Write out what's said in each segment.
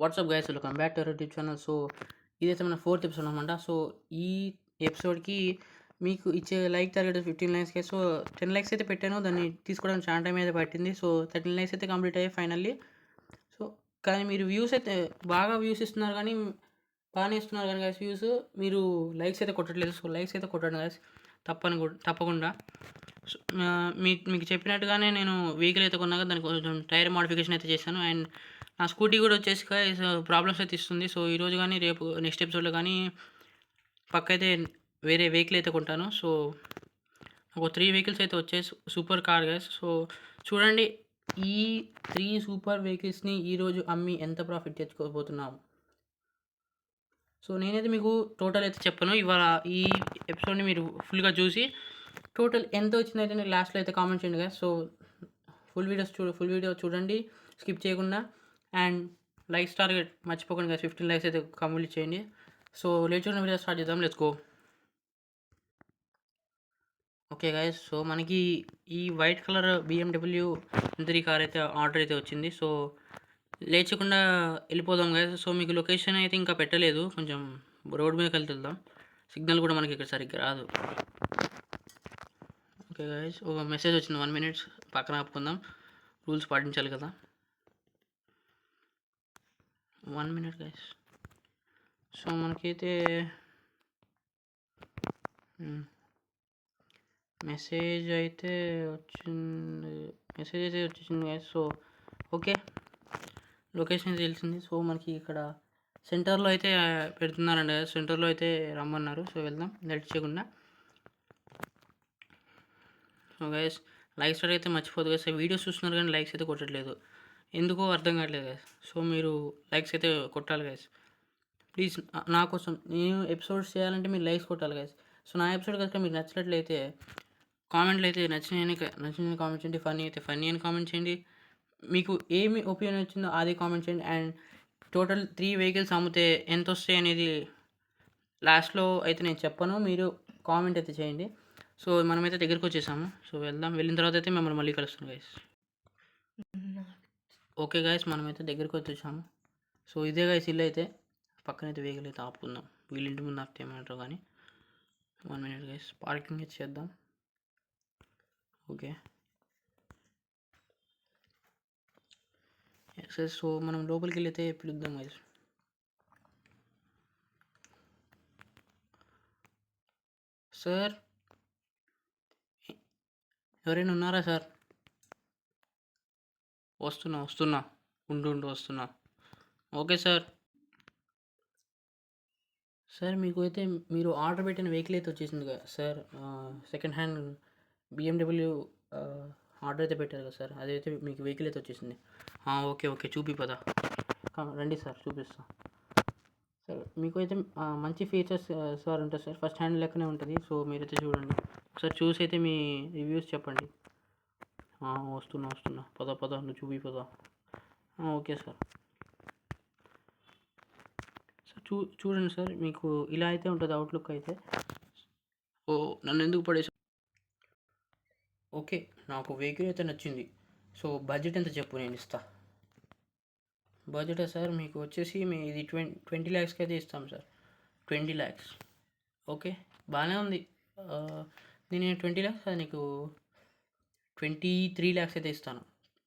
WhatsApp guys, welcome back to our YouTube channel. So ఇదైతే మన 4th episode అనమాట. So ఈ ఎపిసోడ్కి మీకు ఇచ్చే లైక్ టార్గెట్ 15 లైక్స్కే. సో 10 లైక్స్ అయితే పెట్టాను. దాన్ని తీసుకోవడానికి చాలా టైం అయితే పట్టింది. సో 13 లైక్స్ అయితే కంప్లీట్ అయ్యాయి ఫైనల్లీ. సో కానీ మీరు వ్యూస్ అయితే బాగా వ్యూస్ ఇస్తున్నారు, కానీ బాగానే ఇస్తున్నారు కానీ గైస్ వ్యూస్, మీరు లైక్స్ అయితే కొట్టట్లేదు. సో లైక్స్ అయితే కొట్టండి గైస్, తప్పకుండా. మీకు చెప్పినట్టుగానే నేను వెహికల్ అయితే కొన్నాక దానికి కొంచెం టైర్ మోడిఫికేషన్ అయితే చేశాను. అండ్ నా స్కూటీ కూడా వచ్చేసి ప్రాబ్లమ్స్ అయితే ఇస్తుంది. సో ఈరోజు కానీ రేపు నెక్స్ట్ ఎపిసోడ్లో కానీ పక్క అయితే వేరే వెహికల్ అయితే కొంటాను. సో ఒక 3 వెహికల్స్ అయితే వచ్చాయి, సూపర్ కార్ గైస్. సో చూడండి, ఈ 3 సూపర్ వెహికల్స్ని ఈరోజు అమ్మి ఎంత ప్రాఫిట్ తెచ్చుకోబోతున్నాము. సో నేనైతే మీకు టోటల్ అయితే చెప్పను. ఇవాళ ఈ ఎపిసోడ్ని మీరు ఫుల్గా చూసి టోటల్ ఎంత వచ్చిందైతే నేను లాస్ట్లో అయితే కామెంట్ చేయండి కదా. సో ఫుల్ వీడియో చూడండి స్కిప్ చేయకుండా. అండ్ లైక్స్ టార్గెట్ మర్చిపోకుండా 15 లైక్స్ అయితే కంప్లీట్ చేయండి. సో లేట్ చూడండి, వీడియో స్టార్ట్ చేద్దాం. Let's go. Okay guys, so మనకి ఈ white colour BMW M3 car అయితే ఆర్డర్ అయితే వచ్చింది. సో లేచకుండా వెళ్ళిపోదాం గైస్. సో మీకు లొకేషన్ అయితే ఇంకా పెట్టలేదు, కొంచెం రోడ్ మీదకి వెళ్తాం. సిగ్నల్ కూడా మనకి ఇక్కడ సరిగ్గా రాదు. ఓకే గైస్, ఒక మెసేజ్ వచ్చింది, 1 minute పక్కన ఆపుకుందాం, రూల్స్ పాటించాలి కదా. 1 minute గైస్. సో మనకైతే మెసేజ్ అయితే వచ్చేసింది గైస్. సో ఓకే, లొకేషన్ తెలిసింది. సో మనకి ఇక్కడ సెంటర్లో అయితే పెడుతున్నారండి, సెంటర్లో అయితే రమ్మన్నారు. సో వెళ్దాం లేట్ చేయకుండా. సో గైస్, లైక్స్ అయితే మర్చిపోదు గైస్. వీడియోస్ చూస్తున్నారు కానీ లైక్స్ అయితే కొట్టట్లేదు, ఎందుకో అర్థం కావట్లేదు గైస్. సో మీరు లైక్స్ అయితే కొట్టాలి గైస్, ప్లీజ్. నా కోసం నేను ఎపిసోడ్స్ చేయాలంటే మీరు లైక్స్ కొట్టాలి గైస్. సో నా ఎపిసోడ్ కనుక మీకు నచ్చినట్లయితే కామెంట్లు అయితే నచ్చినాయని కామెంట్ చేయండి, ఫన్నీ అయితే ఫన్నీ అని కామెంట్ చేయండి, మీకు ఏమి ఒపీనియన్ వచ్చిందో అది కామెంట్ చేయండి. అండ్ టోటల్ 3 వెహికల్స్ అమ్మితే ఎంత వస్తాయి అనేది లాస్ట్లో అయితే నేను చెప్పను, మీరు కామెంట్ అయితే చేయండి. సో మనమైతే దగ్గరికి వచ్చేసాము. సో వెళ్ళిన తర్వాత అయితే మిమ్మల్ని మళ్ళీ కలుస్తాను గైస్. ఓకే గైస్, మనమైతే దగ్గరికి వచ్చేసాము. సో ఇదే గైస్ ఇల్లు అయితే, పక్కనైతే వెహికల్ అయితే ఆపుకుందాం. వీళ్ళింటి ముందు ఆపితే ఏమంటారు కానీ. 1 minute గైస్, పార్కింగ్ అయితే చేద్దాం. Okay excise. సో మనం లోపలికి వెళ్ళితే పిలుద్దాం గైస్. సార్ ఎవరైనా ఉన్నారా సార్? వస్తున్నా ఉండు వస్తున్నా. Okay sir. సార్ మీకు అయితే మీరు ఆర్డర్ పెట్టిన వెహికల్ అయితే వచ్చేసింది కదా sir. Second hand BMW order అయితే పెట్టారు కదా సార్, అదైతే మీకు వెహికల్ అయితే వచ్చేసింది. ఓకే చూపి పదా, రండి సార్ చూపిస్తా. సార్ మీకు అయితే మంచి ఫీచర్స్ సార్ ఉంటుంది సార్, ఫస్ట్ హ్యాండ్ లెక్కనే ఉంటుంది. సో మీరైతే చూడండి ఒకసారి, చూసి అయితే మీ రివ్యూస్ చెప్పండి. వస్తున్నా పద నువ్వు చూపి పదా. Okay sir. సార్ చూడండి సార్, మీకు ఇలా అయితే ఉంటుంది అవుట్లుక్ అయితే. నన్ను ఎందుకు పడేసా. ఓకే, నాకు వెహికల్ అయితే నచ్చింది. సో బడ్జెట్ ఎంత చెప్పు, నేను ఇస్తా. బడ్జెట్ సార్ మీకు వచ్చేసి ఇది 20 lakhsకి అయితే ఇస్తాం సార్. 20 lakhs. ఓకే బాగానే ఉంది. నేను 20 lakhs అది నీకు 23 lakhs అయితే ఇస్తాను.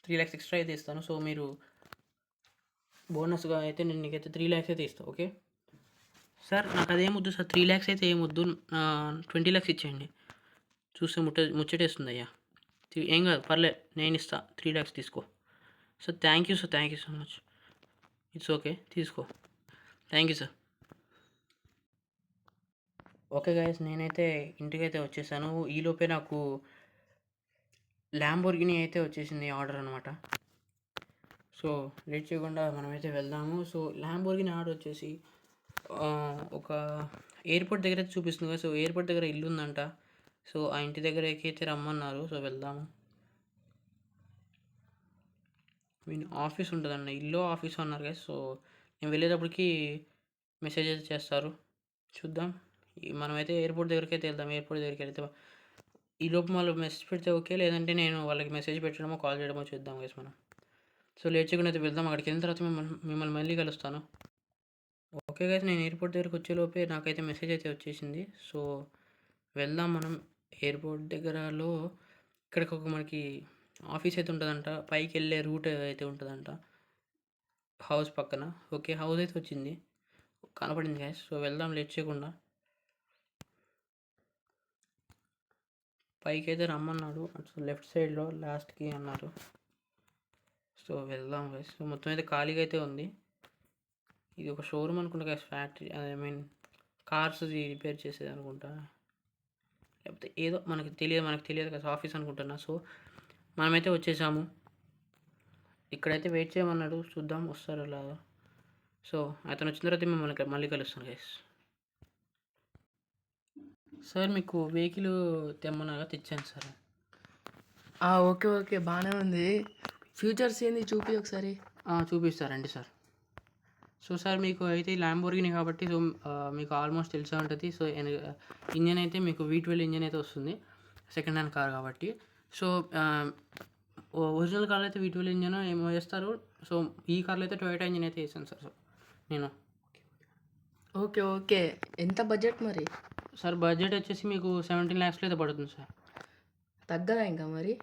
3 lakhs ఎక్స్ట్రా అయితే ఇస్తాను. సో మీరు బోనస్గా అయితే నేను నీకైతే 3 lakhs అయితే ఇస్తాను. ఓకే సార్, నాకు అదేమొద్దు సార్, 3 lakhs అయితే ఏమొద్దు, 20 lakhs ఇచ్చేయండి. చూస్తే ముచ్చటేస్తుంది అయ్యా. ఏం కాదు, పర్లేదు, నేను ఇస్తా. 3 lakhs తీసుకో. So thank you so much. It's okay, తీసుకో. Thank you sir. Okay guys, నేనైతే ఇంటికైతే వచ్చేసాను. ఈలోపే నాకు ల్యాంబోర్గిని అయితే వచ్చేసింది ఆర్డర్ అనమాట. సో లేట్ చేయకుండా మనమైతే వెళ్దాము. సో ల్యాంబోర్గిని ఆర్డర్ వచ్చేసి ఒక ఎయిర్పోర్ట్ దగ్గర అయితే చూపిస్తుంది కదా. సో ఎయిర్పోర్ట్ దగ్గర ఇల్లు ఉందంట. సో ఆ ఇంటి దగ్గరకి అయితే రమ్మన్నారు. సో వెళ్దాము. ఆఫీస్ ఉంటుందండి, ఇల్లు ఆఫీస్ అన్నారు కదా. సో నేను వెళ్ళేటప్పటికి మెసేజ్ అయితే చేస్తారు, చూద్దాం. మనమైతే ఎయిర్పోర్ట్ దగ్గరికి అయితే వెళ్దాం. ఎయిర్పోర్ట్ దగ్గరికి వెళ్తే ఈ లోపు వాళ్ళు మెసేజ్ పెడితే ఓకే, లేదంటే నేను వాళ్ళకి మెసేజ్ పెట్టడమో కాల్ చేయడమో చేద్దాం గైస్ మనం. సో లేట్ చేయకుండా అయితే వెళ్దాం. అక్కడికి వెళ్ళిన తర్వాత మిమ్మల్ని మళ్ళీ కలుస్తాను. ఓకే గైస్, నేను ఎయిర్పోర్ట్ దగ్గరికి వచ్చేలోపే నాకైతే మెసేజ్ అయితే వచ్చేసింది. సో వెళ్దాం మనం. ఎయిర్పోర్ట్ దగ్గరలో ఇక్కడికి ఒక మనకి ఆఫీస్ అయితే ఉంటుందంట. పైకి వెళ్ళే రూట్ అయితే ఉంటుందంట హౌస్ పక్కన. ఓకే, హౌస్ అయితే వచ్చింది, కనపడింది గైస్. సో వెళ్దాం లేట్ చేయకుండా. పైకి అయితే రమ్మన్నాడు, అటు లెఫ్ట్ సైడ్లో లాస్ట్కి అన్నారు. సో వెళ్దాం గైస్. సో మొత్తం అయితే ఖాళీగా అయితే ఉంది. ఇది ఒక షోరూమ్ అనుకుంటా guys, factory, I mean cars repair చేసేది అనుకుంటా, లేకపోతే ఏదో మనకు తెలియదు కదా, ఆఫీస్ అనుకుంటున్నా. సో మనమైతే వచ్చేసాము. ఇక్కడైతే వెయిట్ చేయమన్నాడు, చూద్దాం వస్తారో అలాగా. సో అతను వచ్చిన తర్వాత మిమ్మల్ని మళ్ళీ కలుస్తాను గైస్. సార్ మీకు వెహికల్ తెమ్మన్నాగా, తెచ్చాను సార్. ఓకే ఓకే, బాగానే ఉంది. ఫ్యూచర్స్ ఏంది చూపి ఒకసారి. చూపిస్తారండి సార్. సో సార్ మీకు అయితే ల్యాంబోర్గిని కాబట్టి సో మీకు ఆల్మోస్ట్ తెలిసే ఉంటుంది. సో ఇంజన్ అయితే మీకు V12 ఇంజన్ అయితే వస్తుంది, సెకండ్ హ్యాండ్ కార్ కాబట్టి. సో ఒరిజినల్ కార్లో అయితే V12 ఇంజన్ ఏమో వేస్తారు. సో ఈ కార్లో అయితే టొయోటా ఇంజన్ అయితే వేసాను సార్. సో నేను ఓకే ఓకే, ఎంత బడ్జెట్ మరి? సార్ బడ్జెట్ వచ్చేసి మీకు 17 lakhsలో అయితే పడుతుంది సార్. తగ్గదా ఇంకా మరి?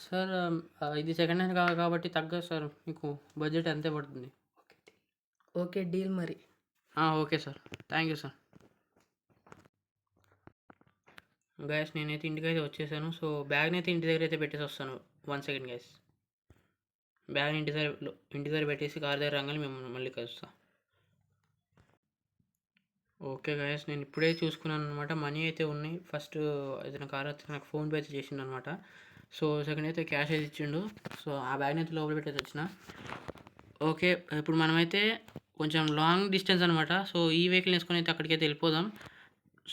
సార్ ఇది సెకండ్ హ్యాండ్ కాబట్టి తగ్గదు సార్, మీకు బడ్జెట్ అంతే పడుతుంది. ఓకే, డీల్ మరి. Okay sir, thank you sir. Guys నేనైతే ఇంటికి అయితే వచ్చేసాను. సో బ్యాగ్ని అయితే ఇంటి దగ్గర అయితే పెట్టేసి వస్తాను. 1 second గైస్. బ్యాగ్ని ఇంటి దగ్గర పెట్టేసి కార్ దగ్గర రాగానే మేము మళ్ళీ కలుస్తాం. ఓకే గైస్, నేను ఇప్పుడే చూసుకున్నాను అనమాట. మనీ అయితే ఉన్నాయి. ఫస్ట్ ఏదైనా కార్ అయితే నాకు ఫోన్పే అయితే చేసిండు అనమాట. సో సెకండ్ అయితే క్యాష్ అయితే ఇచ్చిండు. సో ఆ బ్యాగ్ని అయితే లోపల పెట్టేసి వచ్చిన. ఓకే, ఇప్పుడు మనమైతే కొంచెం లాంగ్ డిస్టెన్స్ అనమాట. సో ఈ వెహికల్ వేసుకొని అయితే అక్కడికైతే వెళ్ళిపోదాం.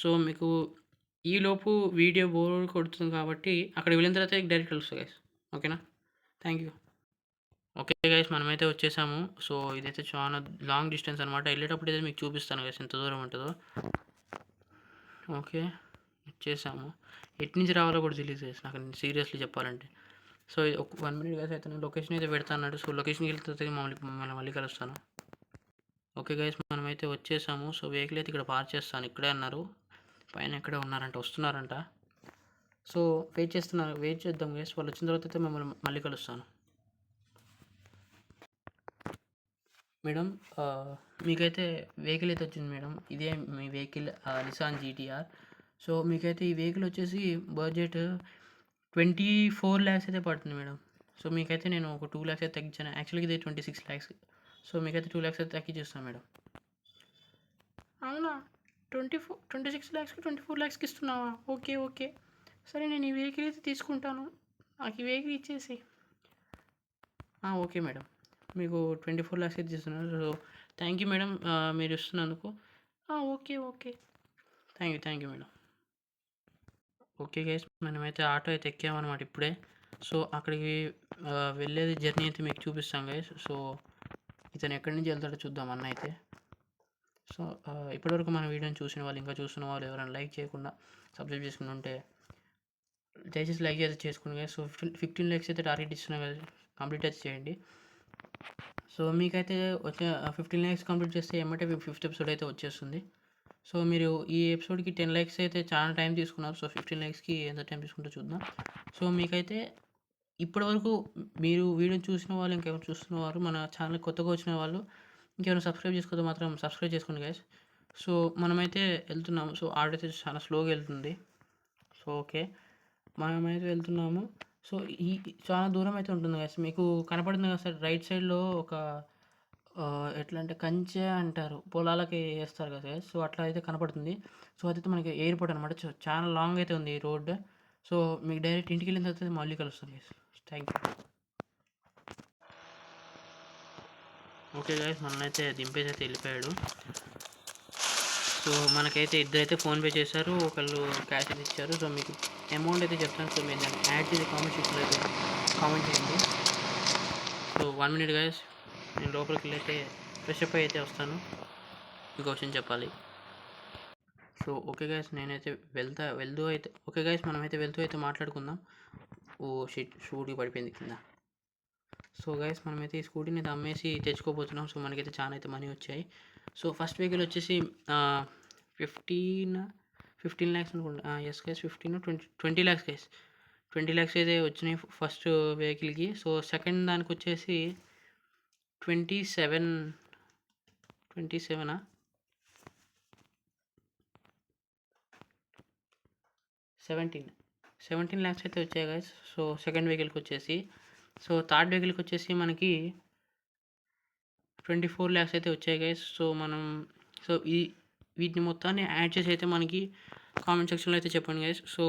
సో మీకు ఈలోపు వీడియో బోర్ కొడుతుంది కాబట్టి అక్కడికి వెళ్ళిన తర్వాత డైరెక్ట్ కలుస్తాను గైస్. ఓకేనా, థ్యాంక్ యూ. ఓకే గైస్, మనమైతే వచ్చేసాము. సో ఇదైతే చాలా లాంగ్ డిస్టెన్స్ అనమాట. వెళ్ళేటప్పుడు అయితే మీకు చూపిస్తాను గైస్ ఎంత దూరం ఉంటుందో. ఓకే, వచ్చేసాము. ఎటు నుంచి రావాలో కూడా తెలియదు గైస్ నాకు, సీరియస్లీ చెప్పాలంటే. సో ఇది ఒక 1 minute గైస్ అయితే లొకేషన్ అయితే పెడతా అన్నాడు. సో లొకేషన్కి వెళ్తే మళ్ళీ కలుస్తాను. ఓకే గైస్, మనమైతే వచ్చేసాము. సో వెహికల్ అయితే ఇక్కడ పార్క్ చేస్తాను, ఇక్కడే అన్నారు. పైన ఎక్కడే ఉన్నారంట, వస్తున్నారంట. సో వెయిట్ చేద్దాం గైస్. వాళ్ళు వచ్చిన తర్వాత అయితే మిమ్మల్ని మళ్ళీ కలుస్తాను. మేడం మీకైతే వెహికల్ అయితే వచ్చింది మేడం. ఇదే మీ వెహికల్, నిసాన్ GTR. సో మీకైతే ఈ వెహికల్ వచ్చేసి బడ్జెట్ 24 lakhs అయితే పడుతుంది మేడం. సో మీకైతే నేను ఒక 2 lakhs అయితే తగ్గించాను. యాక్చువల్గా ఇది 26 lakhs. సో మీకైతే 2 lakhs అయితే తగ్గించేస్తాను మేడం. అవునా, 26 lakhస్కి 24 lakhsకి ఇస్తున్నావా? ఓకే ఓకే, సరే నేను ఈ వెహికల్ అయితే తీసుకుంటాను. నాకు ఈ వెహికల్ ఇచ్చేసి. ఓకే మేడం, మీకు 24 lakhs అయితే ఇస్తున్నాను. సో థ్యాంక్ యూ మేడం, మీరు ఇస్తున్నందుకు. Okay okay, thank you madam. Okay guys, మనమైతే ఆటో అయితే ఎక్కామన్నమాట ఇప్పుడే. సో అక్కడికి వెళ్ళేది జర్నీ అయితే మీకు చూపిస్తాం గైస్. సో ఇతను ఎక్కడి నుంచి వెళ్తాడో చూద్దాం అన్న అయితే. సో ఇప్పటివరకు మన వీడియోని చూసిన వాళ్ళు, ఇంకా చూస్తున్న వాళ్ళు ఎవరైనా లైక్ చేయకుండా సబ్స్క్రైబ్ చేసుకుని ఉంటే దయచేసి లైక్ అయితే చేసుకోండి గైస్. సో 15 lakhs అయితే టార్గెట్ ఇస్తున్నా కదా, కంప్లీట్ అయితే చేయండి. సో మీకైతే వచ్చే 15 lakhs కంప్లీట్ చేస్తే ఏమంటే 5th episode అయితే వచ్చేస్తుంది. సో మీరు ఈ ఎపిసోడ్కి 10 lakhs అయితే చాలా టైం తీసుకున్నారు. సో 15 lakhsకి ఎంత టైం తీసుకుంటో చూద్దాం. సో మీకైతే ఇప్పటివరకు మీరు వీడియో చూసిన వాళ్ళు, ఇంకెవరు చూస్తున్నవారు, మన ఛానల్ కొత్తగా వచ్చిన వాళ్ళు ఇంకెవరైనా సబ్స్క్రైబ్ చేసుకోతే మాత్రం సబ్స్క్రైబ్ చేసుకోండి గైస్. సో మనమైతే వెళ్తున్నాము. సో ఆడియో అయితే చాలా స్లోగా వెళ్తుంది. సో ఓకే, మనమైతే వెళ్తున్నాము. సో ఈ చాలా దూరం అయితే ఉంటుంది గైస్. మీకు కనపడుతుంది కదా సార్, రైట్ సైడ్లో ఒక ఎట్లా అంటే కంచె అంటారు, పొలాలకి వేస్తారు కదా గైస్. సో అట్లా అయితే కనపడుతుంది. సో అదైతే మనకి ఎయిర్పోర్ట్ అనమాట. చాలా లాంగ్ అయితే ఉంది ఈ రోడ్. సో మీకు డైరెక్ట్ ఇంటికి వెళ్ళిన తర్వాత మళ్ళీ కలుస్తాను guys. Thank you. Okay guys, మనమైతే దింపేసి అయితే వెళ్ళిపోయాడు. సో మనకైతే ఇద్దరైతే ఫోన్పే చేశారు, ఒకళ్ళు క్యాష్ అయితే ఇచ్చారు. సో మీకు అమౌంట్ అయితే చెప్తాను. సో మీరు దాన్ని యాడ్ చేసి కామెంట్ సెక్షన్లో అయితే కామెంట్ చేయండి. సో 1 minute గైస్, నేను లోపలికి వెళ్ళైతే ఫ్రెష్ అప్ అయితే వస్తాను, మీకు విషయం చెప్పాలి. సో ఓకే గైస్, నేనైతే వెళ్తూ అయితే ఓకే గైస్, మనమైతే వెళ్తూ అయితే మాట్లాడుకుందాం. ఓ షూట్కి పడిపోయింది కింద. సో గైస్ మనమైతే ఈ స్కూటీని అయితే అమ్మేసి తెచ్చుకోబోతున్నాం. సో మనకైతే చాలా అయితే మనీ వచ్చాయి. సో ఫస్ట్ వెహికల్ వచ్చేసి 15 ల్యాక్స్ అనుకుంటా. Yes guys 20 lakhs guys. 20 lakhs అయితే వచ్చినాయి ఫస్ట్ వెహికల్కి. సో సెకండ్ దానికి వచ్చేసి 27 27 17 ల్యాక్స్ అయితే వచ్చాయి గైస్. సో సెకండ్ వెహికల్కి వచ్చేసి. సో థర్డ్ వెహికల్కి వచ్చేసి మనకి 24 ల్యాక్స్ అయితే వచ్చాయి గైస్. సో మనం సో వీటిని మొత్తాన్ని యాడ్ చేసి అయితే మనకి కామెంట్ సెక్షన్లో అయితే చెప్పండి గైస్. సో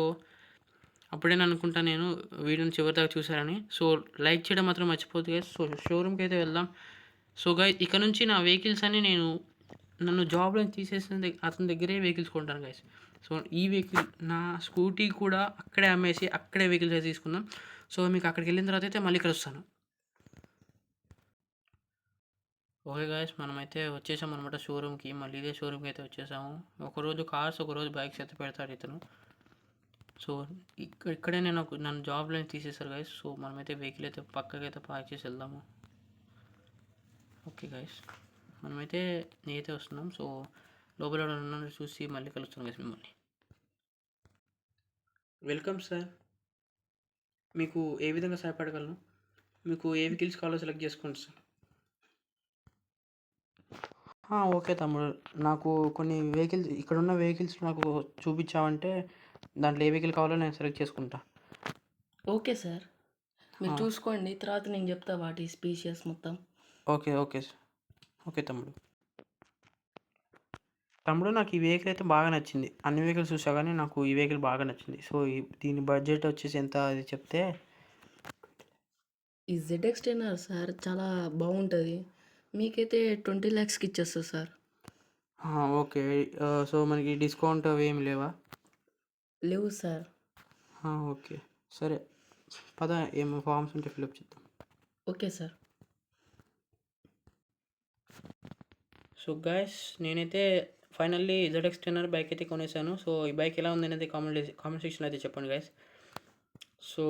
అప్పుడే అనుకుంటా నేను వీడియోని చివరి దాకా చూసారని. సో లైక్ చేయడం మాత్రం మర్చిపోద్దు గైస్. సో షోరూమ్కి అయితే వెళ్దాం. సో గైస్ ఇక్కడ నుంచి నా వెహికల్స్ అన్ని నేను నన్ను జాబ్లో తీసేసిన అతని దగ్గరే వెహికల్స్ కొంటాను గైస్. సో ఈ వెహికల్ నా స్కూటీ కూడా అక్కడే అమ్మేసి అక్కడే వెహికల్స్ అయితే తీసుకుందాం. సో మీకు అక్కడికి వెళ్ళిన తర్వాత అయితే మళ్ళీ కలుస్తాను. ఓకే గాయస్ మనమైతే వచ్చేసాం అనమాట షోరూమ్కి. మళ్ళీ ఇదే షోరూమ్కి అయితే వచ్చేసాము. ఒకరోజు కార్స్ ఒకరోజు బైక్స్ అయితే పెడతాడు ఇతను. సో ఇక్కడే నన్ను జాబ్లో తీసేశారు గాయస్. సో మనమైతే వెహికల్ అయితే పక్కకి అయితే పార్క్ చేసి వెళ్దాము. ఓకే గాయస్ మనమైతే నేనైతే వస్తున్నాం. సో లోపల ఉన్నాను చూసి మళ్ళీ కలుస్తాను గాయస్ మిమ్మల్ని. Welcome sir. మీకు ఏ విధంగా సహాయపడగలను? మీకు ఏ వెహికల్స్ కావాలో సెలెక్ట్ చేసుకోండి సార్. ఓకే తమ్ముడు. నాకు కొన్ని వెహికల్స్ ఇక్కడున్న వెహికల్స్ నాకు చూపించావంటే దాంట్లో ఏ వెహికల్ కావాలో నేను సెలెక్ట్ చేసుకుంటా. ఓకే సార్, మీరు చూసుకోండి, తర్వాత నేను చెప్తా వాటి స్పీషియస్ మొత్తం. Okay okay sir. ఓకే తమ్ముడు నాకు ఈ వెహికల్ అయితే బాగా నచ్చింది. అన్ని వెహికల్స్ చూసా కానీ నాకు ఈ వెహికల్ బాగా నచ్చింది. సో దీని బడ్జెట్ వచ్చేసి ఎంత అది చెప్తే. ఈ ZX10 సార్ చాలా బాగుంటుంది. మీకైతే 20 ల్యాక్స్కి ఇచ్చేస్తుంది సార్. ఓకే. సో మనకి డిస్కౌంట్ అవి ఏమి లేవా? లేవు సార్. ఓకే సరే పద, ఏమో ఫామ్స్ ఉంటే ఫిల్అప్ చేద్దాం. Okay sir. సో గాయస్ నేనైతే ఫైనల్లీ ZX10 బైక్ అయితే కొనేసాను. సో ఈ బైక్ ఎలా ఉంది అనేది కామెంట్ సెక్షన్లో అయితే చెప్పండి గాయస్. సో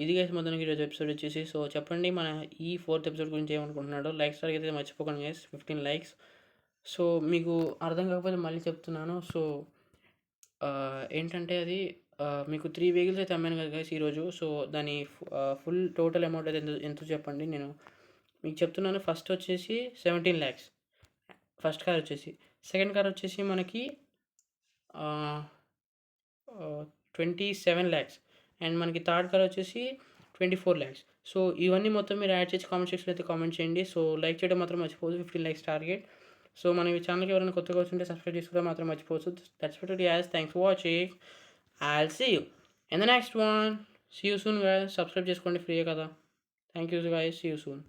ఇది గైస్ మొత్తానికి ఈరోజు ఎపిసోడ్ వచ్చేసి. సో చెప్పండి మన ఈ 4th ఎపిసోడ్ గురించి ఏమనుకుంటున్నాడో. లైక్స్ అయితే మర్చిపోకండి గైస్, 15 లైక్స్. సో మీకు అర్థం కాకపోతే మళ్ళీ చెప్తున్నాను. సో ఏంటంటే అది మీకు 3 వెహికల్స్ అయితే అమ్మాను కదా గైస్ ఈరోజు. సో దాని ఫుల్ టోటల్ అమౌంట్ అయితే ఎంతో చెప్పండి. నేను మీకు చెప్తున్నాను. ఫస్ట్ వచ్చేసి 17 ల్యాక్స్ ఫస్ట్ కార్ వచ్చేసి. సెకండ్ కార్ వచ్చేసి మనకి 27 ల్యాక్స్. అండ్ మనకి థర్డ్ కార్ వచ్చేసి 24 ల్యాక్స్. సో ఇవన్నీ మొత్తం మీరు యాడ్ చేసి కామెంట్ సెక్షన్లో అయితే కామెంట్ చేయండి. సో లైక్ చేయడం మాత్రం మర్చిపోవద్దు, 15 లైక్స్ టార్గెట్. సో మన ఈ ఛానల్కి ఎవరైనా కొత్తగా వస్తుంటే సబ్స్క్రైబ్ చేసుకోవడం మాత్రం మర్చిపోవచ్చు. That's for today guys. Thanks for watching. I'll see you in the next one. See you soon guys. Subscribe చేసుకోండి, ఫ్రీయే కదా. Thank you guys. See you soon.